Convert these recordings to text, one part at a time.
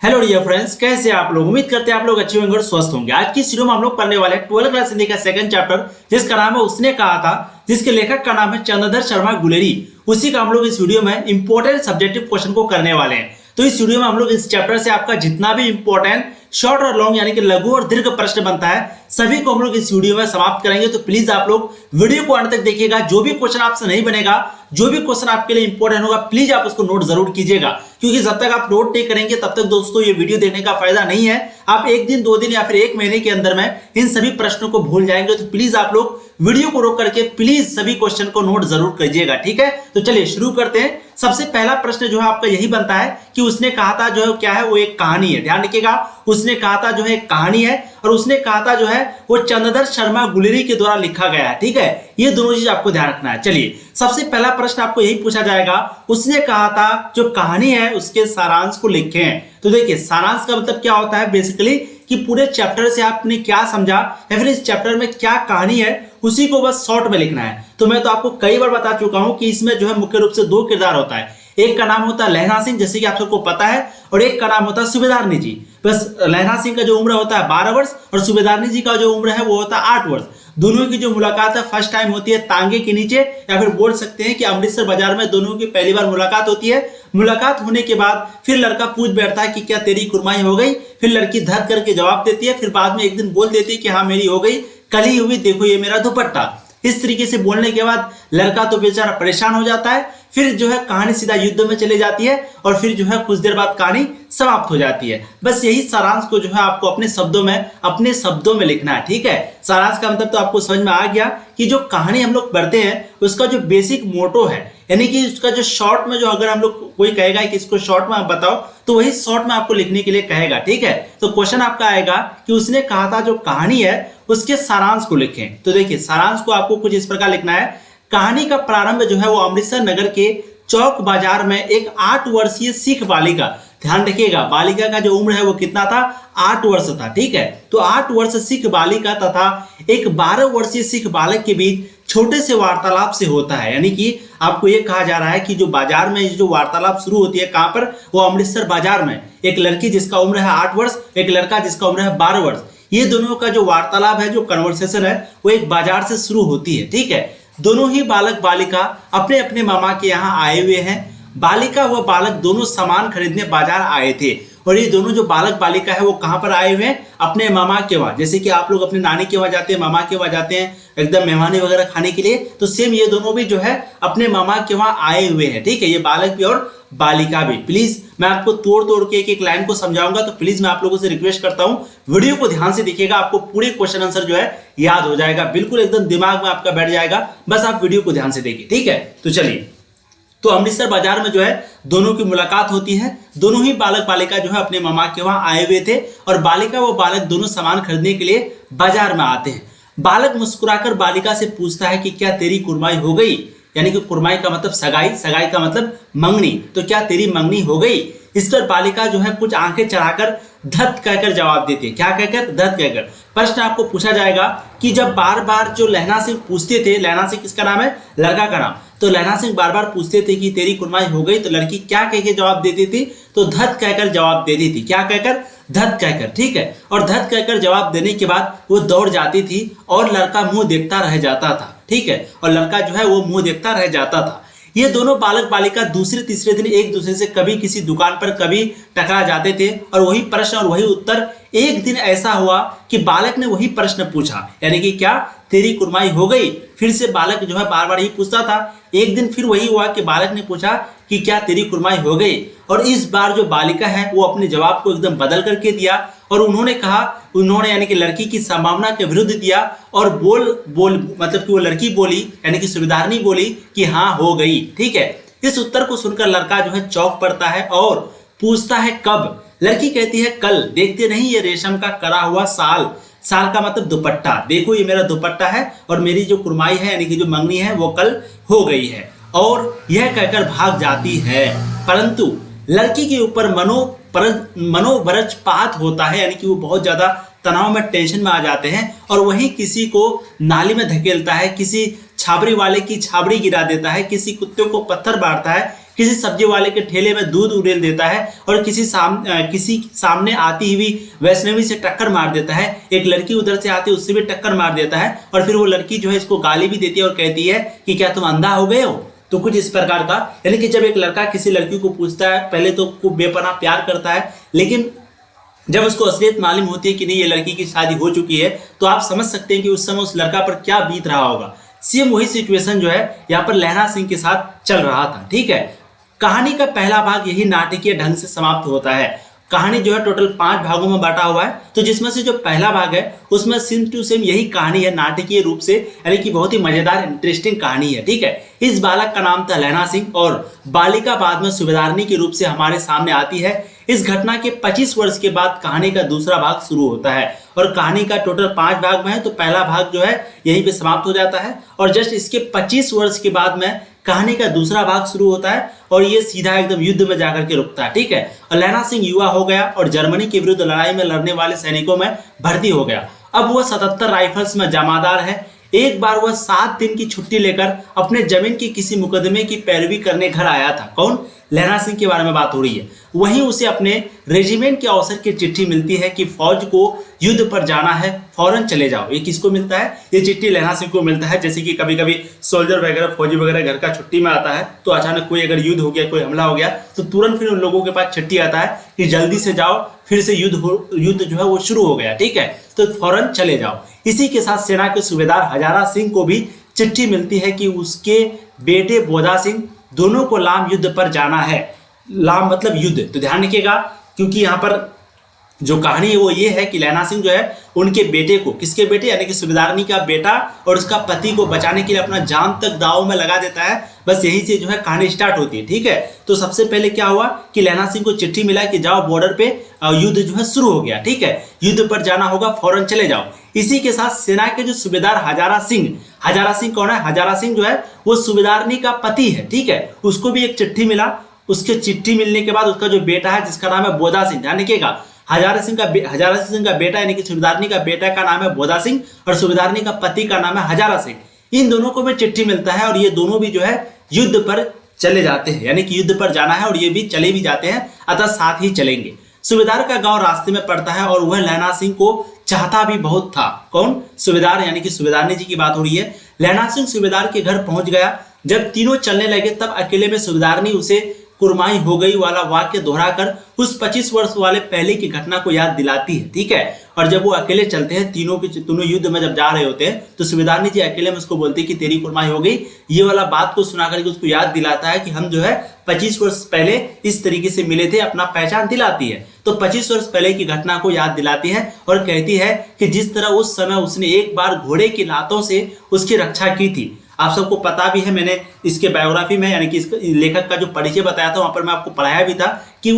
Hello dear friends, कैसे आप लोग। उम्मीद करते हैं आप लोग अच्छे होंगे और स्वस्थ होंगे। आज की वीडियो में हम लोग पढ़ने वाले हैं 12th क्लास हिंदी का सेकंड चैप्टर, जिसका नाम है उसने कहा था, जिसके लेखक का नाम है चंद्रधर शर्मा गुलेरी। उसी का हम लोग इस वीडियो में इंपॉर्टेंट सब्जेक्टिव क्वेश्चन को करने वाले हैं। तो इस वीडियो में हम लोग इस चैप्टर से आपका जितना भी इंपॉर्टेंट शॉर्ट और लॉन्ग यानी कि लघु और दीर्घ प्रश्न बनता है, सभी को हम लोग इस वीडियो में समाप्त करेंगे। तो प्लीज आप लोग वीडियो को अंत तक देखिएगा। जो भी क्वेश्चन आपसे नहीं बनेगा, जो भी क्वेश्चन आपके लिए इंपॉर्टेंट होगा, प्लीज आप उसको नोट जरूर कीजिएगा, क्योंकि जब तक आप नोट नहीं करेंगे तब तक दोस्तों ये वीडियो देखने का फायदा नहीं है। आप एक दिन, 2 दिन या फिर 1 महीने के अंदर में इन सभी प्रश्नों को भूल जाएंगे। तो प्लीज आप लोग वीडियो को रोक करके प्लीज सभी क्वेश्चन को नोट जरूर कीजिएगा, ठीक है। तो चलिए शुरू करते हैं। सबसे पहला प्रश्न जो है आपका यही बनता है कि उसने कहा था जो है क्या है, वो एक कहानी है। ध्यान रखिएगा, उसने कहा था जो है एक कहानी है और उसने कहा था जो है वो चंद्रधर शर्मा गुलेरी के द्वारा लिखा गया है, ठीक है। ये दोनों चीज आपको ध्यान रखना है। चलिए सबसे पहला प्रश्न आपको यही पूछा जाएगा, उसने कहा था जो कहानी है उसके सारांश को लिखें। तो देखिए सारांश का मतलब क्या होता है, बेसिकली कि पूरे चैप्टर से आपने क्या समझा या फिर इस चैप्टर में क्या कहानी है, उसी को बस शॉर्ट में लिखना है। तो मैं तो आपको कई बार बता चुका हूं कि इसमें जो है मुख्य रूप से 2 किरदार होता है। एक का नाम होता है लहना सिंह, जैसे कि आप सबको पता है, और एक का नाम होता है सूबेदारनी जी। बस लहना सिंह का जो उम्र होता है 12 वर्ष और सूबेदारनी जी का जो उम्र है वो होता है 8 वर्ष। दोनों की जो मुलाकात है फर्स्ट टाइम होती है तांगे के नीचे, या फिर बोल सकते हैं कि अमृतसर बाजार में दोनों की पहली बार मुलाकात होती है। मुलाकात होने के बाद फिर लड़का पूछ बैठता है कि क्या तेरी कुर्माई हो गई। फिर लड़की धक करके जवाब देती है, फिर बाद में एक दिन बोल देती है कि हाँ मेरी हो गई, कल ही हुई, देखो ये मेरा दुपट्टा। इस तरीके से बोलने के बाद लड़का तो बेचारा परेशान हो जाता है। फिर जो है कहानी सीधा युद्ध में चले जाती है और फिर जो है कुछ देर बाद कहानी समाप्त हो जाती है। बस यही सारांश को जो है आपको अपने शब्दों में लिखना है, ठीक है। सारांश का मतलब तो आपको समझ में आ गया कि जो कहानी हम लोग पढ़ते हैं उसका जो बेसिक मोटो है, यानी कि उसका जो शॉर्ट में, जो अगर हम लोग कोई कहेगा कि इसको शॉर्ट में आप बताओ, तो वही शॉर्ट में आपको लिखने के लिए कहेगा, ठीक है। तो क्वेश्चन आपका आएगा कि उसने कहा था जो कहानी है उसके सारांश को लिखें। तो देखिए सारांश को आपको कुछ इस प्रकार लिखना है। कहानी का प्रारंभ जो है वो अमृतसर नगर के चौक बाजार में एक 8 वर्षीय सिख बालिका, ध्यान रखिएगा बालिका का जो उम्र है वो कितना था, 8 वर्ष था, ठीक है। तो 8 वर्ष सिख बालिका तथा एक 12 वर्षीय सिख बालक के बीच छोटे से वार्तालाप से होता है। यानी कि आपको ये कहा जा रहा है कि जो बाजार में जो वार्तालाप शुरू होती है, कहां पर, वो अमृतसर बाजार में। एक लड़की जिसका उम्र है 8 वर्ष, एक लड़का जिसका उम्र है 12 वर्ष, ये दोनों का जो वार्तालाप है, जो कन्वर्सेशन है, वो एक बाजार से शुरू होती है, ठीक है। दोनों ही बालक बालिका अपने अपने मामा के यहाँ आए हुए हैं। बालिका व बालक दोनों सामान खरीदने बाजार आए थे, और ये दोनों जो बालक बालिका है वो कहाँ पर आए हुए हैं, अपने मामा के वहाँ। जैसे कि आप लोग अपने नानी के वहाँ जाते हैं, मामा के वहाँ जाते हैं एकदम मेहमानी वगैरह खाने के लिए, तो सेम ये दोनों भी जो है अपने मामा के वहाँ आए हुए हैं, ठीक है। ये बालक भी और बालिका भी। प्लीज मैं आपको तोड़ तोड़ के एक एक लाइन को समझाऊंगा, तो प्लीज मैं आप लोगों से रिक्वेस्ट करता हूं वीडियो को ध्यान से देखिएगा, आपको पूरे क्वेश्चन आंसर जो है याद हो जाएगा, बिल्कुल एकदम दिमाग में आपका बैठ जाएगा। बस आप वीडियो को ध्यान से देखिए, ठीक है। तो चलिए, तो अमृतसर बाजार में जो है दोनों की मुलाकात होती है। दोनों ही बालक बालिका जो है अपने मामा के वहां आए हुए थे, और बालिका व बालक दोनों सामान खरीदने के लिए बाजार में आते हैं। बालक मुस्कुराकर बालिका से पूछता है कि क्या तेरी कुर्माई हो गई, यानी कि कुर्माई का मतलब सगाई, सगाई का मतलब मंगनी। तो क्या तेरी मंगनी हो गई। इस पर बालिका जो है कुछ आंखें चढ़ाकर धत कहकर जवाब देती है। क्या कहकर, धत कहकर। प्रश्न आपको पूछा जाएगा कि जब बार बार जो लहना सिंह पूछते थे, लहना सिंह किसका नाम है, लड़का का नाम, तो लहना सिंह बार बार पूछते थे कि तेरी कुर्माई हो गई, तो लड़की क्या कह के जवाब देती थी, तो धत कहकर जवाब देती थी। क्या कहकर, धत कहकर, ठीक है। और धत कहकर जवाब देने के बाद वो दौड़ जाती थी और लड़का मुंह देखता रह जाता था, ठीक है। और लड़का जो है वो मुंह देखता रह जाता था। ये दोनों बालक बालिका दूसरे तीसरे दिन एक दूसरे से कभी किसी दुकान पर कभी टकरा जाते थे, और वही प्रश्न और वही उत्तर। एक दिन ऐसा हुआ कि बालक ने वही प्रश्न पूछा, यानी कि क्या तेरी कुर्माई हो गई। फिर से बालक जो है बार बार यही पूछता था। एक दिन फिर वही हुआ कि बालक ने पूछा कि क्या तेरी कुर्माई हो गई, और इस बार जो बालिका है वो अपने जवाब को एकदम बदल करके दिया, और उन्होंने यानी कि लड़की की संभावना के विरुद्ध दिया, और बोल मतलब कि वो लड़की बोली, यानी कि सूबेदारनी बोली कि हाँ हो गई, ठीक है। इस उत्तर को सुनकर लड़का जो है चौंक पड़ता है और पूछता है कब। लड़की कहती है कल, देखते नहीं ये रेशम का करा हुआ साल, साल का मतलब दुपट्टा, देखो ये मेरा दुपट्टा है, और मेरी जो कुर्माई है यानी कि जो मंगनी है वो कल हो गई है। और यह कहकर भाग जाती है, परंतु लड़की के ऊपर मनोवरजपात होता है, यानी कि वो बहुत ज्यादा तनाव में, टेंशन में आ जाते हैं, और वहीं किसी को नाली में धकेलता है, किसी छाबड़ी वाले की छाबड़ी गिरा देता है, किसी कुत्ते को पत्थर मारता है, किसी सब्जी वाले के ठेले में दूध उड़ेल देता है और किसी सामने आती हुई वैष्णवी से टक्कर मार देता है। एक लड़की उधर से आती है उससे भी टक्कर मार देता है और फिर वो लड़की जो है इसको गाली भी देती है और कहती है कि क्या तुम अंधा हो गए हो। तो कुछ इस प्रकार का, यानी कि जब एक लड़का किसी लड़की को पूछता है पहले तो खूब बेपनाह प्यार करता है, लेकिन जब उसको असलियत मालूम होती है कि नहीं ये लड़की की शादी हो चुकी है तो आप समझ सकते हैं कि उस समय उस लड़का पर क्या बीत रहा होगा। सेम वही सिचुएशन जो है यहाँ पर लहरा सिंह के साथ चल रहा था। ठीक है, कहानी का पहला भाग यही नाटकीय ढंग से समाप्त होता है। कहानी जो है टोटल 5 भागों में बांटा हुआ है, तो जिसमें से जो पहला भाग है उसमें सेम टू सेम यही कहानी है नाटकीय रूप से, यानी कि बहुत ही मजेदार इंटरेस्टिंग कहानी है। ठीक है, इस बालक का नाम था लहना सिंह और बालिका बाद में सूबेदारनी के रूप से हमारे सामने आती है। इस घटना के 25 वर्ष के बाद कहानी का दूसरा भाग शुरू होता है और कहानी का टोटल 5 भाग में है, तो पहला भाग जो है यहीं पे समाप्त हो जाता है और जस्ट इसके 25 वर्ष के बाद में कहानी का दूसरा भाग शुरू होता है और ये सीधा एकदम युद्ध में जाकर के रुकता है। ठीक है, और लहना सिंह युवा हो गया और जर्मनी के विरुद्ध लड़ाई में लड़ने वाले सैनिकों में भर्ती हो गया। अब वह 77 राइफल्स में जमादार है। एक बार वह 7 दिन की छुट्टी लेकर अपने जमीन के किसी मुकदमे की पैरवी करने घर आया था। कौन? लहना सिंह के बारे में बात हो रही है। वहीं उसे अपने रेजिमेंट के अवसर की चिट्ठी मिलती है कि फौज को युद्ध पर जाना है, फौरन चले जाओ। ये किसको मिलता है? ये चिट्ठी लहना सिंह को मिलता है। जैसे कि कभी कभी सोल्जर वगैरह फौजी वगैरह घर का छुट्टी में आता है तो अचानक कोई अगर युद्ध हो गया, कोई हमला हो गया तो तुरंत फिर उन लोगों के पास चिट्ठी आता है कि जल्दी से जाओ, फिर से युद्ध जो है वो शुरू हो गया। ठीक है, तो फौरन चले जाओ। इसी के साथ सेना के सूबेदार हजारा सिंह को भी चिट्ठी मिलती है कि उसके बेटे बोधा सिंह दोनों को लाम युद्ध पर जाना है। लाम मतलब युद्ध, तो ध्यान रखिएगा क्योंकि यहाँ पर जो कहानी है वो ये है कि लहना सिंह जो है उनके बेटे को, किसके बेटे यानी कि सूबेदारनी का बेटा और उसका पति को बचाने के लिए अपना जान तक दांव में लगा देता है। बस यही से जो है कहानी स्टार्ट होती है। ठीक है, तो सबसे पहले क्या हुआ कि लहना सिंह को चिट्ठी मिला कि जाओ बॉर्डर पे युद्ध जो है शुरू हो गया। ठीक है, युद्ध पर जाना होगा, फौरन चले जाओ। इसी के साथ सेना के जो सूबेदार हजारा सिंह कौन है? हजारा सिंह जो है वो सूबेदारनी का पति है। ठीक है, उसको भी एक चिट्ठी मिला। उसके चिट्ठी मिलने के बाद उसका जो बेटा है जिसका नाम है बोधा सिंह, ध्यान रखिएगा हजारा सिंह का बेटा यानी कि सूबेदारनी का बेटा का नाम है बोधा सिंह और सूबेदारनी का पति का नाम है हजारा सिंह। इन दोनों को भी चिट्ठी मिलता है और ये दोनों भी जो है युद्ध पर चले जाते हैं, यानी कि युद्ध पर जाना है और ये भी चले भी जाते हैं, अतः साथ ही चलेंगे। सूबेदार का गांव रास्ते में पड़ता है और वह लहना सिंह को चाहता भी बहुत था। कौन? सूबेदार यानी कि सूबेदारनी जी की बात हो रही है। लहना सिंह सूबेदार के घर पहुंच गया। जब तीनों चलने लगे तब अकेले में सूबेदारनी उसे कुरमाई हो गई वाला वाक्य दोहराकर उस 25 वर्ष वाले पहले की घटना को याद दिलाती है। ठीक है, और जब वो अकेले चलते हैं तीनों युद्ध में जब जा रहे होते हैं तो सूबेदारनी जी अकेले में उसको बोलती है कि तेरी कुरमाई हो गई। ये वाला बात को सुना करके उसको याद दिलाता है कि हम जो है 25 वर्ष पहले इस तरीके से मिले थे, अपना पहचान दिलाती है। तो 25 वर्ष पहले की घटना को याद दिलाती है और कहती है कि जिस तरह उस समय उसने एक बार घोड़े की लातों से उसकी रक्षा की थी। आप सबको पता भी है, मैंने इसके बायोग्राफी में यानी कि इस लेखक का जो परिचय बताया था वहां पर मैं आपको पढ़ाया भी था कि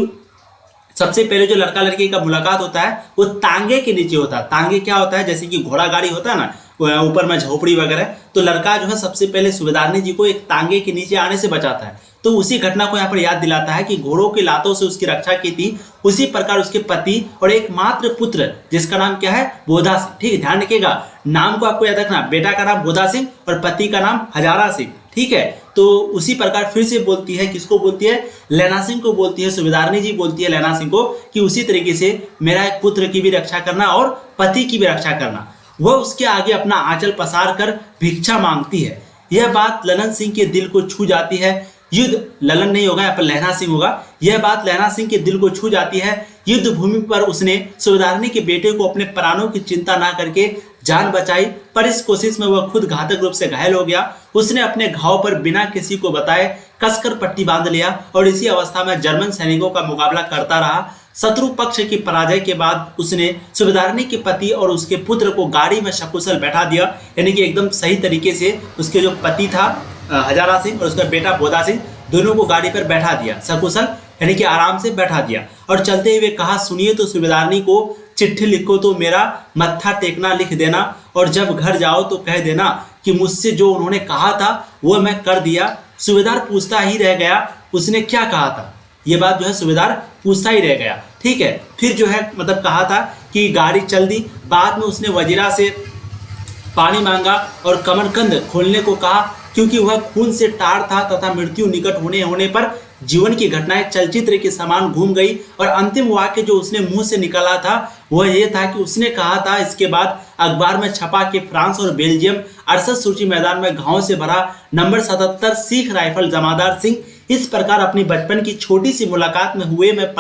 सबसे पहले जो लड़का लड़की का मुलाकात होता है वो तांगे के नीचे होता है। तांगे क्या होता है? जैसे कि घोड़ा गाड़ी होता है ना, ऊपर में झोपड़ी वगैरह, तो लड़का जो है सबसे पहले सूबेदारनी जी को एक तांगे के नीचे आने से बचाता है। तो उसी घटना को यहाँ पर याद दिलाता है कि घोड़ों की लातों से उसकी रक्षा की थी। उसी प्रकार उसके पति और एकमात्र पुत्र जिसका नाम क्या है? बोधा सिंह। ठीक है, ध्यान रखिएगा नाम को आपको याद रखना। बेटा का नाम बोधा सिंह और पति का नाम हजारा सिंह। ठीक है, तो उसी प्रकार फिर से बोलती है, किसको बोलती है? लहना सिंह को बोलती है। सूबेदारनी जी बोलती है लहना सिंह को कि उसी तरीके से मेरा एक पुत्र की भी रक्षा करना और पति की भी रक्षा करना। वह उसके आगे अपना आंचल पसार कर भिक्षा मांगती है। यह बात ललन सिंह के दिल को छू जाती है। युद्ध, ललन नहीं होगा यहाँ पर लहना सिंह होगा। यह बात लहना सिंह के दिल को छू जाती है। युद्ध भूमि पर उसने सूबेदारनी के बेटे को अपने प्राणों की चिंता ना करके जान बचाई, पर इस कोशिश में वह खुद घातक रूप से घायल हो गया। उसने अपने घाव पर बिना किसी को बताए कसकर पट्टी बांध लिया और इसी अवस्था में जर्मन सैनिकों का मुकाबला करता रहा। शत्रु पक्ष की पराजय के बाद उसने सूबेदारनी के पति और उसके पुत्र को गाड़ी में सकुशल बैठा दिया, यानी कि एकदम सही तरीके से उसके जो पति था हजारा सिंह और उसका बेटा बोधा सिंह दोनों को गाड़ी पर बैठा दिया, सकुशल यानी कि आराम से बैठा दिया। और चलते हुए कहा, सुनिए तो सूबेदारनी को चिट्ठी लिखो तो मेरा मत्था टेकना लिख देना और जब घर जाओ तो कह देना कि मुझसे जो उन्होंने कहा था वो मैं कर दिया। सूबेदार पूछता ही रह गया उसने क्या कहा था। ये बात जो है सूबेदार पूछता ही रह गया। ठीक है, फिर जो है मतलब कहा था कि गाड़ी चल दी। बाद में उसने वजीरा से पानी मांगा और कमरकंद खोलने को कहा क्योंकि वह खून से टार था तथा मृत्यु निकट होने पर जीवन की घटनाएं चलचित्र के समान घूम गई और अंतिम वाक्य जो उसने मुंह से निकाला था वह ये था कि उसने कहा था इसके बाद अखबार में छपा कि फ्रांस और बेल्जियम अरसद सूची मैदान में घावों से भरा नंबर 77 सिख राइफल जमादार सिंह। इस प्रकार अपनी बचपन की छोटी सी मुलाकात में हुए में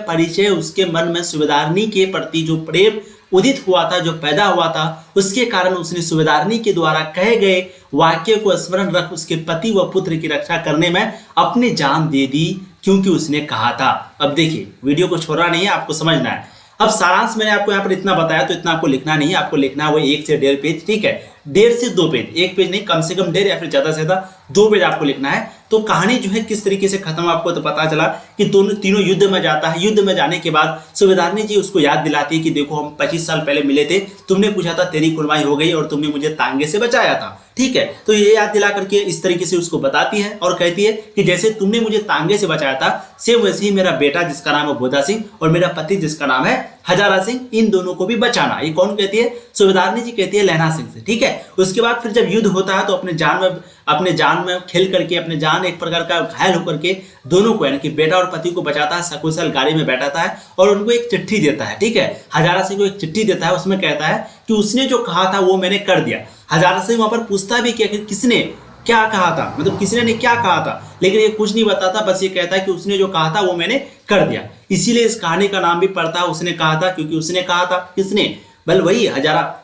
परिचय उसके मन में सूबेदारनी के प्रति जो प्रेम उदित हुआ था, जो पैदा हुआ था, उसके कारण उसने सूबेदारनी के द्वारा कहे गए वाक्य को स्मरण रख उसके पति व पुत्र की रक्षा करने में अपनी जान दे दी, क्योंकि उसने कहा था। अब देखिए, वीडियो को छोड़ना नहीं है, आपको समझना है। अब सारांश मैंने आपको यहाँ पर इतना बताया, तो इतना आपको लिखना नहीं है, आपको लिखना है वो 1 से 1.5 पेज, ठीक है, 1.5 से 2 पेज, 1 पेज नहीं, कम से कम 1.5 या फिर ज्यादा से ज्यादा 2 पेज आपको लिखना है। तो कहानी जो है किस तरीके से खत्म, आपको तो पता चला कि तीनों युद्ध में जाता है। युद्ध में जाने के बाद सूबेदारनी जी उसको याद दिलाती है कि देखो हम 25 साल पहले मिले थे, तुमने पूछा था तेरी कुर्बानी हो गई और तुमने मुझे तांगे से बचाया था, ठीक है। तो ये याद दिला करके इस तरीके से उसको बताती है और कहती है कि जैसे तुमने मुझे तांगे से बचाया था, सेम वैसे ही मेरा बेटा जिसका नाम है बोधा सिंह और मेरा पति जिसका नाम है हजारा सिंह, इन दोनों को भी बचाना। ये कौन कहती है? सूबेदारनी जी कहती है लहना सिंह से, ठीक है। उसके बाद फिर जब युद्ध होता है तो अपने जान में खेल करके, अपने जान एक प्रकार का घायल होकर के दोनों को, यानी कि बेटा और पति को बचाता है, सकुशल गाड़ी में बैठाता है और उनको एक चिट्ठी देता है, ठीक है। हजारा सिंह को एक चिट्ठी देता है, उसमें कहता है कि उसने जो कहा था वो मैंने कर दिया। हजारा सिंह वहां पर पूछता भी कि आखिर किसने क्या कहा था, मतलब किसने ने क्या कहा था, लेकिन ये कुछ नहीं बताता, बस ये कहता है कि उसने जो कहा था वो मैंने कर दिया। इसीलिए इस कहानी का नाम भी पड़ता है उसने कहा था, क्योंकि उसने कहा था, किसने? बल वही हजारा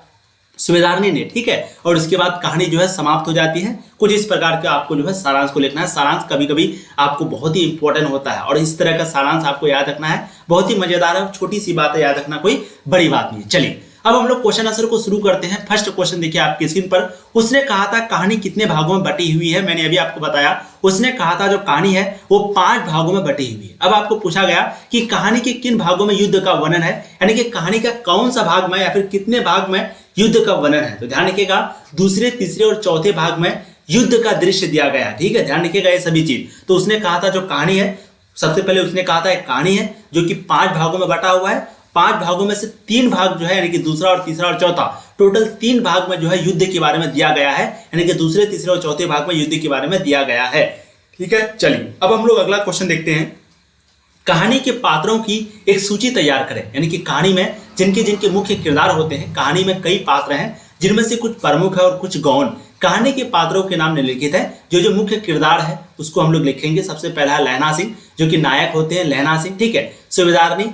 सूबेदारनी ने, ठीक है। और उसके बाद कहानी जो है समाप्त हो जाती है। कुछ इस प्रकार के आपको जो है सारांश को लिखना है। सारांश कभी कभी आपको बहुत ही इंपॉर्टेंट होता है और इस तरह का सारांश आपको याद रखना है, बहुत ही मजेदार है, छोटी सी बात है, याद रखना कोई बड़ी बात नहीं है। चलिए अब हम लोग क्वेश्चन आंसर को शुरू करते हैं। फर्स्ट क्वेश्चन देखिए आपकी स्क्रीन पर। उसने कहा था कहानी कितने भागों में बटी हुई है? मैंने अभी आपको बताया, उसने कहा था जो कहानी है वो 5 भागों में बटी हुई है। अब आपको पूछा गया कि कहानी के किन भागों में युद्ध का वर्णन है, यानी कि कहानी का कौन सा भाग में या फिर कितने भाग में युद्ध का वर्णन है। तो ध्यान रखिएगा, दूसरे, तीसरे और चौथे भाग में युद्ध का दृश्य दिया गया, ठीक है, ध्यान रखिएगा ये सभी चीज। तो उसने कहा था जो कहानी है, सबसे पहले उसने कहा था एक कहानी है जो कि 5 भागों में बटा हुआ है। 5 भागों में से 3 भाग जो है, यानी कि दूसरा और तीसरा और चौथा, टोटल 3 भाग में जो है युद्ध के बारे में दिया गया है, यानी कि दूसरे, तीसरे और चौथे भाग में युद्ध के बारे में दिया गया है, ठीक है। चलिए अब हम लोग अगला क्वेश्चन देखते हैं। कहानी के पात्रों की एक सूची तैयार करें, यानी कि कहानी में जिनके जिनके मुख्य किरदार होते हैं। कहानी में कई पात्र हैं जिनमें से कुछ प्रमुख है और कुछ गौण। कहानी के पात्रों के नाम निम्नलिखित है। जो मुख्य किरदार है उसको हम लोग लिखेंगे। सबसे पहला है लहना सिंह, जो कि नायक होते हैं, लहना सिंह, ठीक है। सूबेदारनी,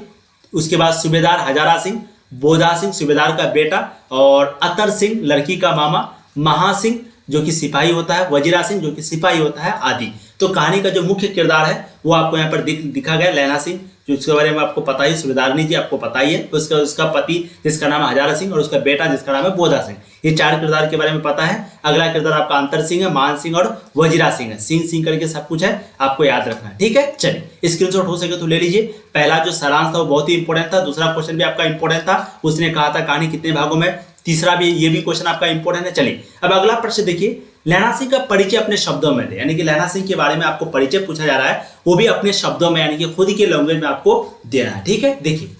उसके बाद सूबेदार हजारा सिंह, बोधा सिंह सूबेदार का बेटा, और अतर सिंह लड़की का मामा, महा सिंह जो कि सिपाही होता है, वजीरा सिंह जो कि सिपाही होता है, आदि। तो कहानी का जो मुख्य किरदार है वो आपको यहाँ पर दिखा गया, लहना सिंह, जो इसके बारे में आपको पता ही, सूबेदारनी जी आपको पता ही है, उसका पति जिसका नाम है हजारा सिंह और उसका बेटा जिसका नाम है बोधा सिंह। ये 4 किरदार के बारे में पता है। अगला किरदार आपका अंतर सिंह है, मान सिंह और वजीरा सिंह है। सिंह करके सब कुछ है, आपको याद रखना है, ठीक है। चलिए स्क्रीनशॉट हो सके तो ले लीजिए। पहला जो सारांश था वो बहुत ही इंपॉर्टेंट था। दूसरा क्वेश्चन भी आपका इंपॉर्टेंट था, उसने कहा था कहानी कितने भागों में। तीसरा भी, ये भी क्वेश्चन आपका इंपॉर्टेंट है। चलिए अब अगला प्रश्न देखिए, लहना सिंह का परिचय अपने शब्दों में दे, यानी कि लहना सिंह के बारे में आपको परिचय पूछा जा रहा है, वो भी अपने शब्दों में, यानी कि खुद के लैंग्वेज में आपको देना है, ठीक है। देखिए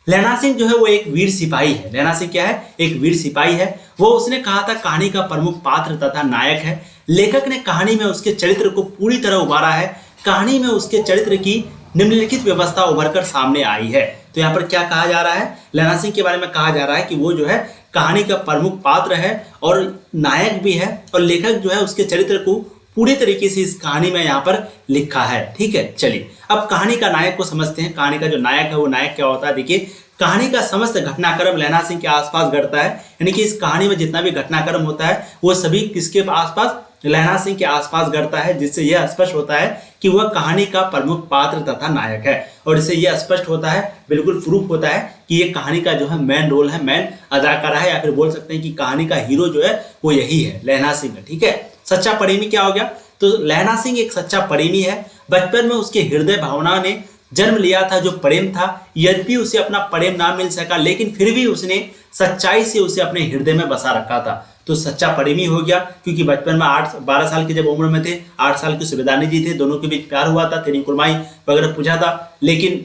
लहना सिंह जो है वो एक वीर सिपाही है। लहना सिंह क्या है? एक वीर सिपाही है। वो, उसने कहा था कहानी का प्रमुख पात्र तथा नायक है। लेखक ने कहानी में उसके चरित्र को पूरी तरह उभारा है। कहानी में उसके चरित्र की निम्नलिखित व्यवस्था उभर कर सामने आई है। तो यहाँ पर क्या कहा जा रहा है? लहना सिंह के बारे में कहा जा रहा है कि वो जो है कहानी का प्रमुख पात्र है और नायक भी है, और लेखक जो है उसके चरित्र को पूरी तरीके से इस कहानी में यहाँ पर लिखा है, ठीक है। चलिए अब कहानी का नायक को समझते हैं। कहानी का जो नायक है वो नायक क्या होता है? देखिए कहानी का समस्त घटनाक्रम लहना सिंह के आसपास घटता है, यानी कि इस कहानी में जितना भी घटनाक्रम होता है वो सभी किसके आसपास? लहना सिंह के आसपास घटता है, जिससे यह स्पष्ट होता है कि वह कहानी का प्रमुख पात्र तथा नायक है। और इससे यह स्पष्ट होता है, बिल्कुल प्रूफ होता है कि ये कहानी का जो है मेन रोल है, मेन अदाकारा है, या फिर बोल सकते हैं कि कहानी का हीरो जो है वो यही है, लहना सिंह है, ठीक है। सच्चा प्रेमी क्या हो गया? तो लहना सिंह एक सच्चा प्रेमी है। बचपन में उसके हृदय भावना ने जन्म लिया था जो प्रेम था। यद्यपि उसे अपना प्रेम ना मिल सका, लेकिन फिर भी उसने सच्चाई से उसे अपने हृदय में बसा रखा था। तो सच्चा प्रेमी हो गया, क्योंकि बचपन में 12 साल की जब उम्र में थे, 8 साल की सूबेदारनी जी थे, दोनों के बीच प्यार हुआ था, तेरी कुर्बानी वगैरह पूछा था, लेकिन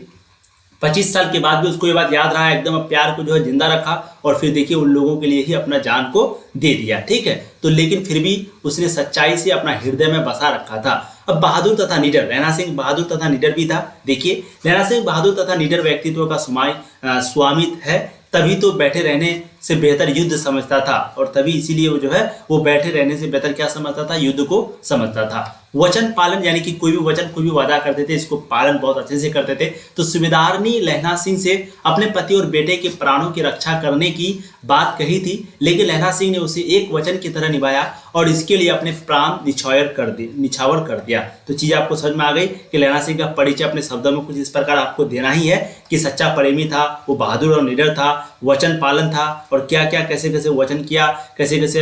25 साल के बाद भी उसको ये बात याद रहा, एकदम प्यार को जो है जिंदा रखा, और फिर देखिए उन लोगों के लिए ही अपना जान को दे दिया, ठीक है। तो लेकिन फिर भी उसने सच्चाई से अपना हृदय में बसा रखा था। अब बहादुर तथा निडर, लहना सिंह बहादुर तथा निडर भी था। देखिए, लहना सिंह बहादुर तथा निडर व्यक्तित्व का स्वामी है, तभी तो बैठे रहने से बेहतर युद्ध समझता था, और तभी इसीलिए वो जो है वो बैठे रहने से बेहतर क्या समझता था, युद्ध को समझता था। वचन पालन, यानी कि कोई भी वचन, कोई भी वादा करते थे, इसको पालन बहुत अच्छे से करते थे। तो सूबेदारनी लहना सिंह से अपने पति और बेटे के प्राणों की रक्षा करने की बात कही थी, लेकिन लहना सिंह ने उसे एक वचन की तरह निभाया और इसके लिए अपने प्राण निछावर कर दिया। तो चीज़ आपको समझ में आ गई कि लहना सिंह का परिचय अपने शब्दों में कुछ इस प्रकार आपको देना ही है कि सच्चा प्रेमी था, वो बहादुर और निडर था, वचन पालन था, और क्या क्या कैसे कैसे वचन किया, कैसे कैसे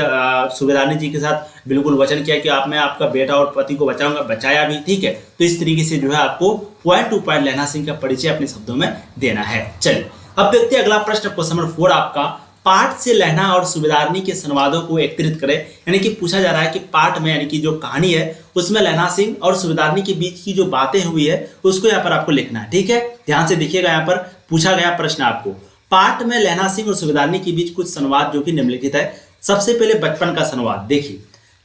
सूबेदारनी जी के साथ बिल्कुल वचन किया कि मैं आपका बेटा और पति को बचाऊंगा, बचाया भी। ठीक है, तो इस तरीके से जो है आपको पॉइंट टू पॉइंट लहना सिंह का परिचय अपने शब्दों में देना है। चलिए अब देखते हैं अगला प्रश्न, क्वेश्चन नंबर 4 आपका, पाठ से लहना और सूबेदारनी के संवादों को एकत्रित करें। यानी कि पूछा जा रहा है कि पाठ में, यानी कि जो कहानी है उसमें लहना सिंह और सूबेदारनी के बीच की जो बातें हुई है उसको यहाँ पर आपको लिखना है। ठीक है, ध्यान से देखिएगा, यहाँ पर पूछा गया प्रश्न आपको, पाठ में लहना सिंह और सूबेदारनी के बीच कुछ संवाद जो कि निम्नलिखित है। सबसे पहले बचपन का संवाद देखिए,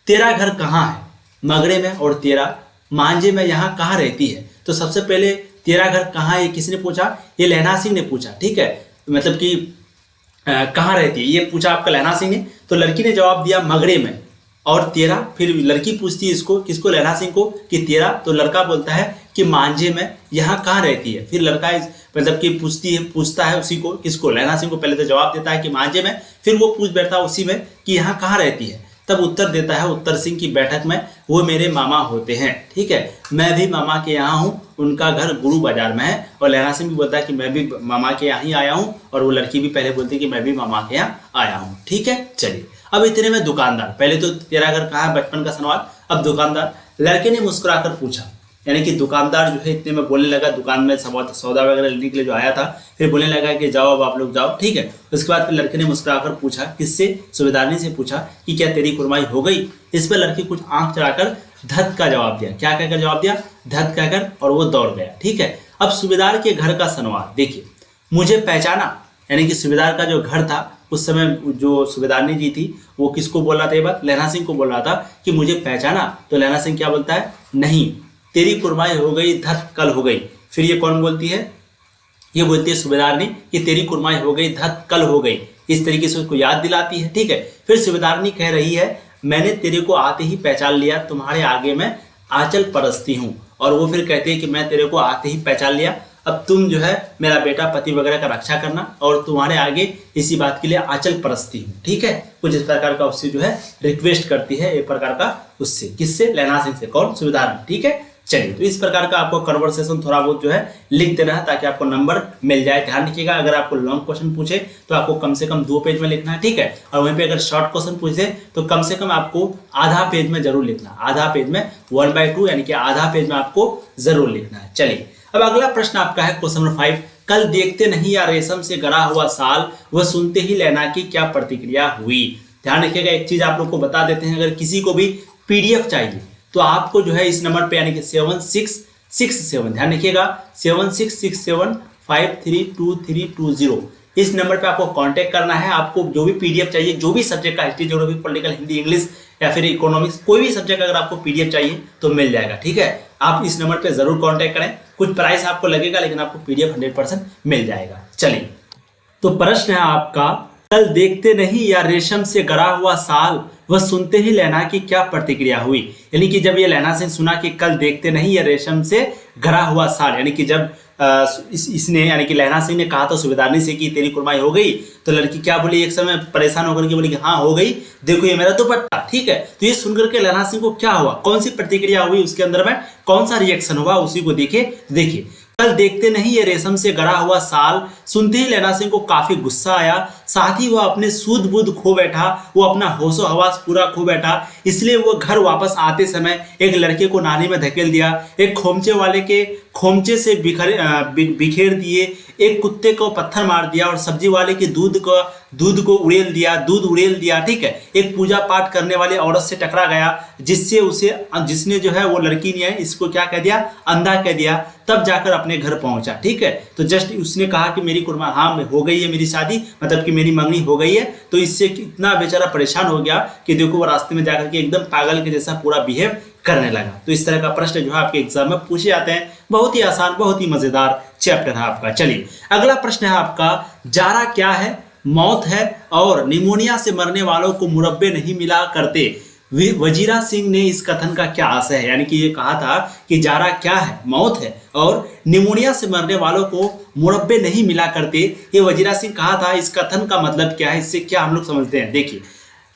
तेरा घर कहाँ है, मगरे में, और तेरा मांझे में यहाँ कहाँ रहती है। तो सबसे पहले तेरा घर कहाँ है, किसने पूछा, ये लहना सिंह ने पूछा। ठीक है, मतलब कि कहाँ रहती है ये पूछा आपका लहना सिंह ने। तो लड़की ने जवाब दिया मगरे में, और तेरा, फिर लड़की पूछती है इसको, किसको, लहना सिंह को, कि तेरा। तो लड़का बोलता है कि मांझे में, यहाँ कहाँ रहती है। फिर लड़का मतलब कि पूछता है उसी को, किसको, लहना सिंह को। पहले तो जवाब देता है कि मांझे में, फिर वो पूछ बैठता है उसी में कि यहाँ कहाँ रहती है। तब उत्तर देता है उत्तर सिंह की बैठक में, वो मेरे मामा होते हैं। ठीक है, मैं भी मामा के यहाँ हूँ, उनका घर गुरु बाजार में है। और लहना सिंह भी बोलता है कि मैं भी मामा के यहाँ ही आया हूँ, और वो लड़की भी पहले बोलती है कि मैं भी मामा के यहाँ आया हूँ। ठीक है, चलिए अब इतने में दुकानदार, पहले तो तेरा घर कहाँ है, बचपन का संवाद। अब दुकानदार, लड़के ने मुस्कुराकर पूछा, यानी कि दुकानदार जो है इतने में बोलने लगा, दुकान में सौदा वगैरह लेने के लिए जो आया था, फिर बोलने लगा कि जाओ अब आप लोग जाओ। ठीक है, उसके बाद फिर लड़के ने मुस्कुराकर पूछा, किससे, सूबेदारनी से पूछा कि क्या तेरी कुर्बानी हो गई। इस पर लड़की कुछ आंख चढ़ाकर धत का जवाब दिया। क्या कहकर जवाब दिया, धत कहकर, और वो दौड़ गया। ठीक है, अब सूबेदार के घर का संवाद देखिए, मुझे पहचाना, यानी कि सूबेदार का जो घर था उस समय जो सूबेदारनी जी थी वो किसको बोल रहा था, ये बात लहना सिंह को बोल रहा था कि मुझे पहचाना। तो लहना सिंह क्या बोलता है, नहीं, तेरी कुर्बानी हो गई, धत कल हो गई। फिर ये कौन बोलती है, ये बोलती है सूबेदारनी कि तेरी कुर्बानी हो गई, धत कल हो गई। इस तरीके से उसको याद दिलाती है। ठीक है, फिर सूबेदारनी कह रही है, मैंने तेरे को आते ही पहचान लिया, तुम्हारे आगे मैं आंचल परसती हूँ। और वो फिर कहती है कि मैं तेरे को आते ही पहचान लिया, अब तुम जो है मेरा बेटा पति वगैरह का रक्षा करना, और तुम्हारे आगे इसी बात के लिए आंचल परसती हूँ। ठीक है, कुछ इस प्रकार का उससे जो है रिक्वेस्ट करती है, एक प्रकार का उससे, किससे, लहना सिंह से। कौन, सूबेदारनी। ठीक है, चलिए तो इस प्रकार का आपको कन्वर्सेशन थोड़ा बहुत जो है लिख देना है ताकि आपको नंबर मिल जाए। ध्यान रखिएगा, अगर आपको लॉन्ग क्वेश्चन पूछे तो आपको कम से कम 2 पेज में लिखना है। ठीक है, और वहीं पे अगर शॉर्ट क्वेश्चन पूछे तो कम से कम आपको आधा पेज में जरूर लिखना, आधा पेज में 1/2, यानी कि आधा पेज में आपको जरूर लिखना है। चलिए अब अगला प्रश्न आपका है क्वेश्चन नंबर 5, कल देखते नहीं या रेशम से गढ़ा हुआ साल, वह सुनते ही लहना की क्या प्रतिक्रिया हुई। ध्यान रखिएगा, एक चीज आप लोग को बता देते हैं, अगर किसी को भी PDF चाहिए तो आपको जो है इस नंबर पे, यानी कि 7667, ध्यान रखिएगा 7667532320, इस नंबर पे आपको कांटेक्ट करना है। आपको जो भी PDF चाहिए, जो भी सब्जेक्ट का, history, geography, political, Hindi, English या फिर इकोनॉमिक्स, कोई भी सब्जेक्ट अगर आपको PDF चाहिए तो मिल जाएगा। ठीक है, आप इस नंबर पे जरूर कांटेक्ट करें। कुछ प्राइस आपको लगेगा लेकिन आपको PDF 100% मिल जाएगा। चलिए तो प्रश्न है आपका, कल देखते नहीं या रेशम से गढ़ा हुआ साल, वह सुनते ही लहना की क्या प्रतिक्रिया हुई। यानी कि जब ये लहना सिंह सुना कि कल देखते नहीं या रेशम से गढ़ा हुआ साल, यानी कि जब इसने, यानी कि लहना सिंह ने कहा था सूबेदारनी से कि तेरी कुर्बानी हो गई, तो लड़की क्या बोली, एक समय परेशान होकर के बोली कि हाँ हो गई, देखो ये मेरा दुपट्टा। ठीक है, तो ये सुनकर के लहना सिंह को क्या हुआ, कौन सी प्रतिक्रिया हुई, उसके अंदर में कौन सा रिएक्शन हुआ, उसी को देखिए। कल देखते नहीं ये रेशम से गढ़ा हुआ साल, सुनते ही लहना सिंह को काफी गुस्सा आया, साथ ही वह अपने सूद बुद्ध खो बैठा, वो अपना होशो हवास पूरा खो बैठा। इसलिए वो घर वापस आते समय एक लड़के को नाली में धकेल दिया, एक खोमचे वाले के खोमचे से बिखेर दिए, एक कुत्ते को पत्थर मार दिया, और सब्जी वाले के दूध को उड़ेल दिया। ठीक है, एक पूजा पाठ करने वाली औरत से टकरा गया, जिसने जो है वो लड़की ने इसको क्या कह दिया, अंधा कह दिया, तब जाकर अपने घर पहुंचा। ठीक है, तो जस्ट उसने कहा कि मेरी कुर्बान, हाँ हो गई है मेरी शादी, मतलब कि मेरी मंगनी हो गई है। तो इससे इतना बेचारा परेशान हो गया कि देखो वो रास्ते में जाकर के एकदम पागल के जैसा पूरा बिहेव करने लगा। तो इस तरह का प्रश्न जो है आपके एग्जाम में पूछे जाते हैं। बहुत ही आसान, बहुत ही मजेदार चैप्टर है आपका। चलिए अगला प्रश्न है आपका, जारा क्या है? मौत है और निमोनिया से मरने वालों को मुरब्बे नहीं मिला करते। वजीरा सिंह ने इस कथन का क्या आशय है? यानी कि ये कहा था कि जारा क्या है? मौत है और निमोनिया से मरने वालों को मुरब्बे नहीं मिला करते। ये वजीरा सिंह कहा था। इस कथन का मतलब क्या है? इससे क्या हम लोग समझते हैं? देखिए,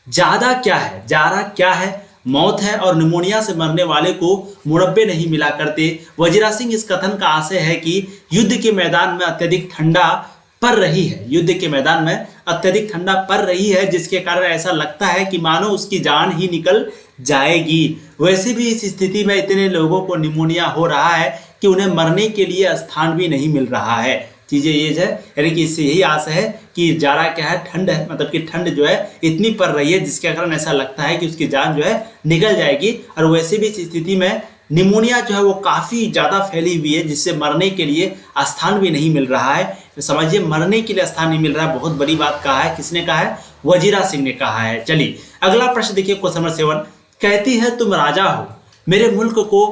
जादा क्या है? जारा क्या है? मौत है और निमोनिया से मरने वाले को मुरब्बे नहीं मिला करते। वजीरा सिंह इस कथन का आशय है कि युद्ध के मैदान में अत्यधिक ठंडा पड़ रही है। युद्ध के मैदान में अत्यधिक ठंडा पड़ रही है, जिसके कारण ऐसा लगता है कि मानो उसकी जान ही निकल जाएगी। वैसे भी इस स्थिति में इतने लोगों को निमोनिया हो रहा है कि उन्हें मरने के लिए स्थान भी नहीं मिल रहा है। चीजें ये है, यानी कि इससे यही आशा है कि जारा क्या है? ठंड है, मतलब कि ठंड जो है इतनी पड़ रही है जिसके कारण ऐसा लगता है कि उसकी जान जो है निकल जाएगी। और वैसे भी इस स्थिति में निमोनिया जो है वो काफी ज्यादा फैली हुई है, जिससे मरने के लिए स्थान भी नहीं मिल रहा है। तो समझिए, मरने के लिए स्थान नहीं मिल रहा है, बहुत बड़ी बात कहा है। किसने कहा है? वजीरा सिंह ने कहा है। चलिए अगला प्रश्न देखिए, क्वेश्चन नंबर 7। कहती है तुम राजा हो, मेरे मुल्क को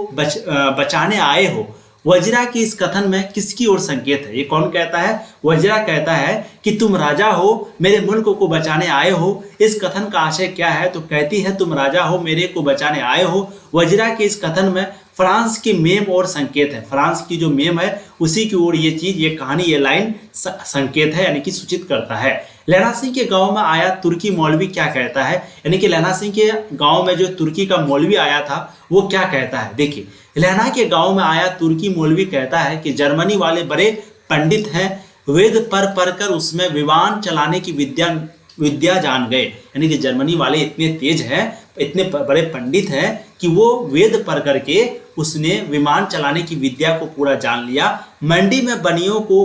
बचाने आए हो। वजीरा की इस कथन में किसकी ओर संकेत है? ये कौन कहता है? वजीरा कहता है कि तुम राजा हो, मेरे मुल्क को बचाने आए हो। इस कथन का आशय क्या है? तो कहती है तुम राजा हो, मेरे को बचाने आए हो। वजीरा के इस कथन में फ्रांस की मेम और संकेत है। फ्रांस की जो मेम है उसी की ओर ये चीज, ये कहानी, ये लाइन संकेत है, यानी कि सूचित करता है। लैला सिंह के गांव में आया तुर्की मौलवी क्या कहता है? यानी कि लैला सिंह के गांव में जो तुर्की का मौलवी आया था वो क्या कहता है? देखिए, लैला के गांव में आया तुर्की मौलवी कहता है कि जर्मनी वाले बड़े पंडित हैं, वेद पढ़ कर उसमें विमान चलाने की विद्या जान गए। यानी कि जर्मनी वाले इतने तेज हैं, इतने बड़े पंडित हैं कि वो वेद पढ़ करके उसने विमान चलाने की विद्या को पूरा जान लिया। मंडी में बनियों को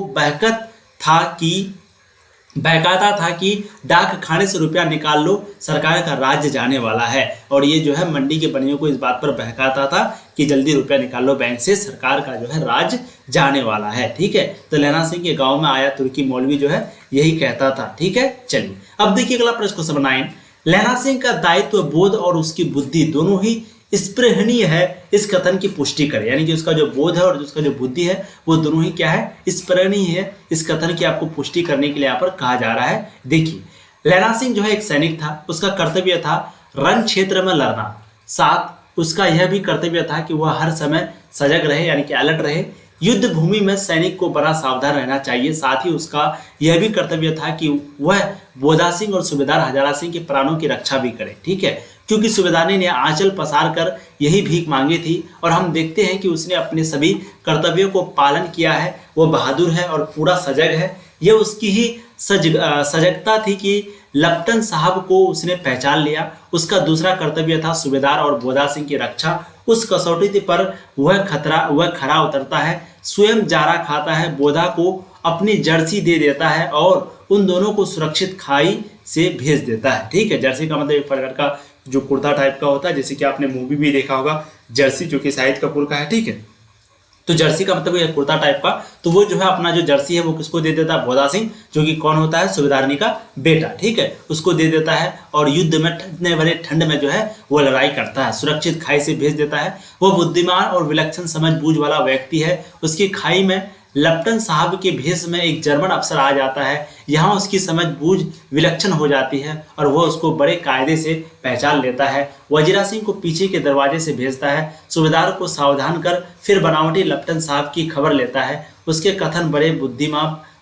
बहकाता था कि डाक खाने से रुपया निकाल लो, सरकार का राज्य जाने वाला है। और ये जो है मंडी के बनियों को इस बात पर बहकाता था कि जल्दी रुपया निकाल लो बैंक से, सरकार का जो है राज जाने वाला है। ठीक है, तो लैला सिंह के गांव में आया तुर्की मौलवी जो है यही कहता था। ठीक है, चलिए अब देखिए अगला प्रश्न, क्वेश्चन 9। लैला सिंह का दायित्व बोध और उसकी बुद्धि दोनों ही स्पृहणीय है, इस कथन की पुष्टि करे। यानी कि उसका जो बोध है और उसका जो बुद्धि है वो दोनों ही क्या है? स्पृहणीय है। इस कथन की आपको पुष्टि करने के लिए यहाँ पर कहा जा रहा है। देखिए, लैला सिंह जो है एक सैनिक था, उसका कर्तव्य था रण क्षेत्र में लड़ना। साथ उसका यह भी कर्तव्य था कि वह हर समय सजग रहे, यानी कि अलर्ट रहे। युद्ध भूमि में सैनिक को बड़ा सावधान रहना चाहिए। साथ ही उसका यह भी कर्तव्य था कि वह बोधा सिंह और सूबेदार हजारा सिंह के प्राणों की रक्षा भी करे। ठीक है, क्योंकि सूबेदार ने आंचल पसार कर यही भीख मांगी थी और हम देखते हैं कि उसने अपने सभी कर्तव्यों को पालन किया है। वो बहादुर है और पूरा सजग है। यह उसकी ही सजगता थी कि लप्टन साहब को उसने पहचान लिया। उसका दूसरा कर्तव्य था सूबेदार और बोधा सिंह की रक्षा। उस कसौटी पर वह खरा उतरता है, स्वयं जारा खाता है, बोधा को अपनी जर्सी दे देता है और उन दोनों को सुरक्षित खाई से भेज देता है। ठीक है, जर्सी का मतलब एक प्रकार का जो कुर्ता टाइप का होता है, जैसे कि आपने मूवी भी देखा होगा जर्सी, जो कि शाहिद कपूर का है। ठीक है, तो जर्सी का मतलब ये कुर्ता टाइप का, तो वो जो है अपना जो जर्सी है वो किसको दे देता है? बोधा सिंह, जो कि कौन होता है? सूबेदारनी का बेटा। ठीक है, उसको दे देता है और युद्ध में इतने बड़े ठंड में जो है वो लड़ाई करता है, सुरक्षित खाई से भेज देता है। वो बुद्धिमान और विलक्षण समझ बूझ वाला व्यक्ति है। उसकी खाई में लप्टन साहब के भेष में एक जर्मन अफसर आ जाता है। यहाँ उसकी समझ बूझ विलक्षण हो जाती है और वह उसको बड़े कायदे से पहचान लेता है। वजीरा सिंह को पीछे के दरवाजे से भेजता है, सूबेदार को सावधान कर फिर बनावटी लप्टन साहब की खबर लेता है। उसके कथन बड़े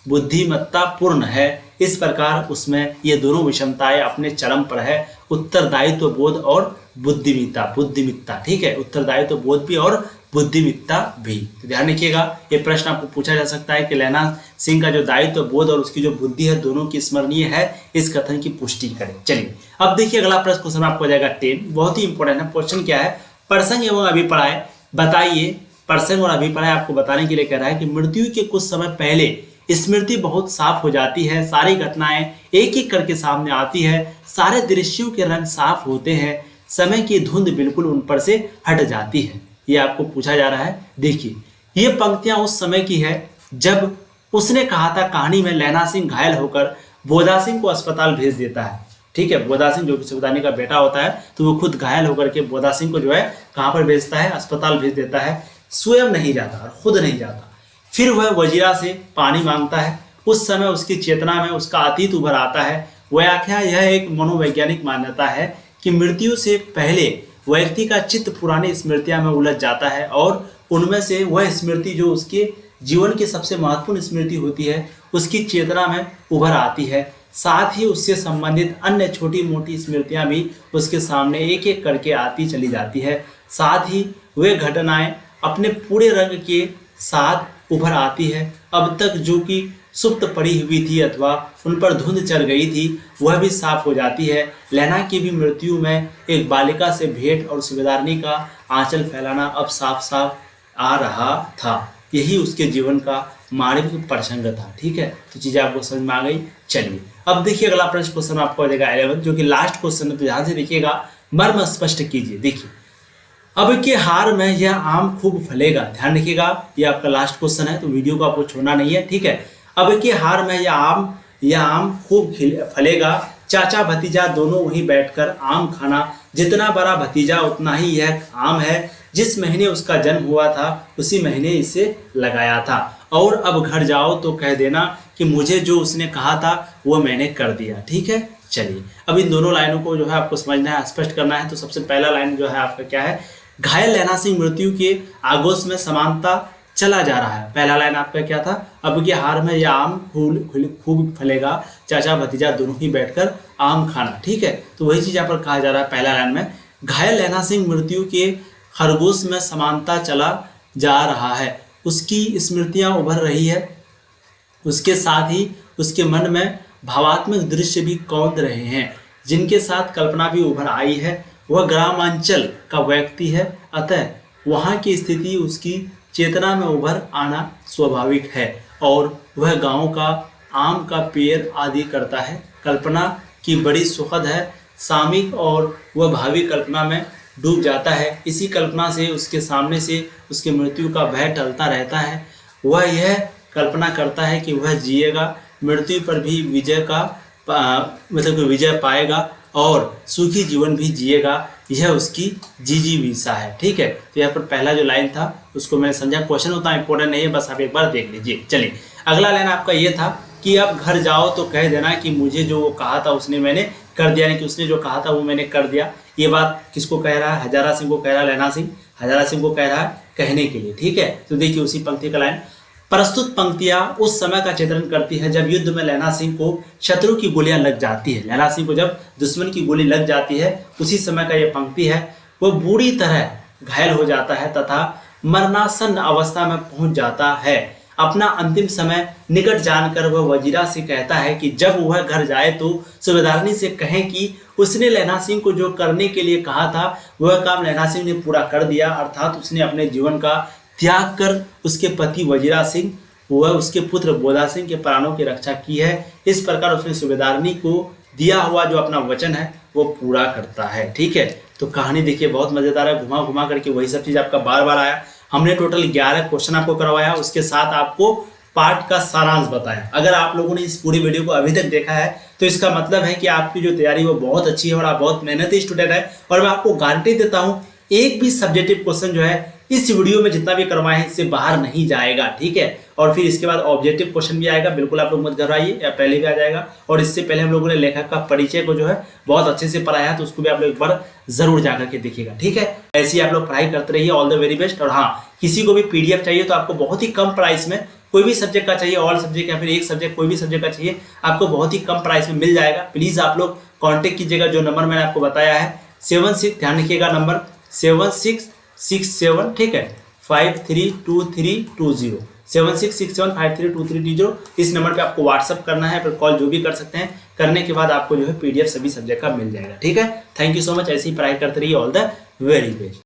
बुद्धिमत्तापूर्ण है। इस प्रकार उसमें ये दोनों विषमताएं अपने चरम पर है, उत्तरदायित्व बोध और बुद्धिमित्ता। ठीक है, उत्तरदायित्व बोध भी और बुद्धिमित्ता भी। तो ध्यान रखिएगा, ये प्रश्न आपको पूछा जा सकता है कि लैला सिंह का जो दायित्व बोध और उसकी जो बुद्धि है दोनों की स्मरणीय है, इस कथन की पुष्टि करें। चलिए अब देखिए अगला प्रश्न, क्वेश्चन आपको हो जाएगा 10, बहुत ही इंपॉर्टेंट है। क्वेश्चन क्या है? प्रसंग एवं अभिप्राय बताइए। प्रसंग और अभिप्राय आपको बताने के लिए कह रहा है कि मृत्यु के कुछ समय पहले स्मृति बहुत साफ हो जाती है, सारी घटनाएं एक एक करके सामने आती है, सारे दृश्यों के रंग साफ होते हैं, समय की धुंध बिल्कुल उन पर से हट जाती है। ये आपको पूछा जा रहा है। देखिए, ये पंक्तियां उस समय की है जब उसने कहा था कहानी में लैला सिंह घायल होकर बोधा सिंह को अस्पताल भेज देता है। ठीक है। बोधा सिंह जो कि सुबेदार का बेटा होता है, तो वो खुद घायल होकर के बोधा सिंह को जो है कहाँ पर भेजता है, अस्पताल भेज देता है, स्वयं नहीं जाता और खुद नहीं जाता। फिर वह वजीरा से पानी मांगता है। उस समय उसकी चेतना में उसका अतीत उभर आता है। व्याख्या यह एक मनोवैज्ञानिक मान्यता है कि मृत्यु से पहले व्यक्ति का चित्त पुरानी स्मृतियां में उलझ जाता है और उनमें से वह स्मृति जो उसके जीवन की सबसे महत्वपूर्ण स्मृति होती है उसकी चेतना में उभर आती है। साथ ही उससे संबंधित अन्य छोटी मोटी स्मृतियां भी उसके सामने एक एक करके आती चली जाती है। साथ ही वे घटनाएं अपने पूरे रंग के साथ उभर आती है। अब तक जो कि सुप्त पड़ी हुई थी अथवा उन पर धुंध चढ़ गई थी वह भी साफ हो जाती है। लैला की भी मृत्यु में एक बालिका से भेंट और सुबेदारनी का आंचल फैलाना अब साफ साफ आ रहा था। यही उसके जीवन का मानविक प्रसंग था। ठीक है, तो चीज़ें आपको समझ में आ गई। चलिए अब देखिए अगला प्रश्न क्वेश्चन आपको देगा 11 जो कि लास्ट क्वेश्चन है, तो ध्यान से देखिएगा, मर्म स्पष्ट कीजिए। देखिए, अब के हार में यह आम खूब फलेगा। ध्यान रखिएगा, ये आपका लास्ट क्वेश्चन है, तो वीडियो को आपको छोड़ना नहीं है। ठीक है, अब के हार में यह आम खूब फलेगा। चाचा भतीजा दोनों वहीं बैठकर आम खाना। जितना बड़ा भतीजा उतना ही यह आम है। जिस महीने उसका जन्म हुआ था उसी महीने इसे लगाया था। और अब घर जाओ तो कह देना कि मुझे जो उसने कहा था वो मैंने कर दिया। ठीक है, चलिए अब इन दोनों लाइनों को जो है आपको समझना है, स्पष्ट करना है। तो सबसे पहला लाइन जो है आपका क्या है, घायल लैला सिंह मृत्यु के आगोश में समानता चला जा रहा है। पहला लाइन आपका क्या था, अब के हार में यह आम खूब फलेगा। चाचा भतीजा दोनों ही बैठकर आम खाना। ठीक है, तो वही चीज यहाँ पर कहा जा रहा है पहला लाइन में, घायल लैला सिंह मृत्यु के खरगोश में समानता चला जा रहा है। उसकी स्मृतियां उभर रही है, उसके साथ ही उसके मन में भावात्मक दृश्य भी कौंध रहे हैं जिनके साथ कल्पना भी उभर आई है। वह ग्रामांचल का व्यक्ति है, अतः वहाँ की स्थिति उसकी चेतना में उभर आना स्वाभाविक है और वह गांव का आम का पेड़ आदि करता है। कल्पना की बड़ी सुखद है सामिक और वह भावी कल्पना में डूब जाता है। इसी कल्पना से उसके सामने से उसकी मृत्यु का भय टलता रहता है। वह यह कल्पना करता है कि वह जिएगा, मृत्यु पर भी विजय का मतलब कि विजय पाएगा और सुखी जीवन भी जिएगा। यह उसकी जिजीविषा है। ठीक है, तो यहाँ पर पहला जो लाइन था उसको मैंने समझा, क्वेश्चन उतना इंपॉर्टेंट नहीं है, बस आप एक बार देख लीजिए। चलिए अगला लाइन आपका ये था कि अब घर जाओ तो कह देना कि मुझे जो वो कहा था उसने मैंने कर दिया, यानी कि उसने जो कहा था वो मैंने कर दिया। ये बात किसको कह रहा है, हजारा सिंह को कह रहा है। लैला सिंह हजारा सिंह को कह रहा है कहने के लिए। ठीक है, तो देखिए उसी पंक्ति का लाइन, प्रस्तुत पंक्तियां उस समय का चित्रण करती है जब युद्ध में लैला सिंह को शत्रु की गोलियां लग जाती है। लैला सिंह को जब दुश्मन की गोली लग जाती है उसी समय का ये पंक्ति है। वो बुरी तरह घायल हो जाता है तथा मरणासन्न अवस्था में पहुंच जाता है। अपना अंतिम समय निकट जानकर वह वजीरा से कहता है कि जब वह घर जाए तो सुबेदारनी से कहें कि उसने लैला सिंह को जो करने के लिए कहा था वह काम लैला सिंह ने पूरा कर दिया, अर्थात उसने अपने जीवन का त्याग कर उसके पति वजीरा सिंह व उसके पुत्र बोधा सिंह के प्राणों की रक्षा की है। इस प्रकार उसने सुबेदारनी को दिया हुआ जो अपना वचन है वो पूरा करता है। ठीक है, तो कहानी देखिए बहुत मजेदार है, घुमा घुमा करके वही सब चीज आपका बार बार आया। हमने टोटल 11 क्वेश्चन आपको करवाया, उसके साथ आपको पार्ट का सारांश बताया। अगर आप लोगों ने इस पूरी वीडियो को अभी तक देखा है तो इसका मतलब है कि आपकी जो तैयारी वो बहुत अच्छी है और आप बहुत मेहनती स्टूडेंट है। और मैं आपको गारंटी देता हूँ एक भी सब्जेक्टिव क्वेश्चन जो है इस वीडियो में जितना भी करवाए हैं इससे बाहर नहीं जाएगा। ठीक है, और फिर इसके बाद ऑब्जेक्टिव क्वेश्चन भी आएगा, बिल्कुल आप लोग मत घबराइए, या पहले भी आ जाएगा। और इससे पहले हम लोगों ने लेखक का परिचय को जो है बहुत अच्छे से पढ़ाया है, तो उसको भी आप लोग एक बार जरूर जाकर के देखिएगा। ठीक है, ऐसे ही आप लोग पढ़ाई करते रहिए। All the very best. और हाँ, किसी को भी पीडीएफ चाहिए तो आपको बहुत ही कम प्राइस में कोई भी सब्जेक्ट का चाहिए, ऑल सब्जेक्ट या फिर एक सब्जेक्ट कोई भी सब्जेक्ट का चाहिए, आपको बहुत ही कम प्राइस में मिल जाएगा। प्लीज आप लोग कॉन्टेक्ट कीजिएगा, जो नंबर मैंने आपको बताया है 76, ध्यान रखिएगा नंबर 7667, ठीक है, 532320, 7667532320। इस नंबर पे आपको व्हाट्सअप करना है, फिर कॉल जो भी कर सकते हैं। करने के बाद आपको जो है पीडीएफ सभी सब्जेक्ट का मिल जाएगा। ठीक है, थैंक यू सो मच। ऐसे ही पढ़ाई करते रहिए। All the very best.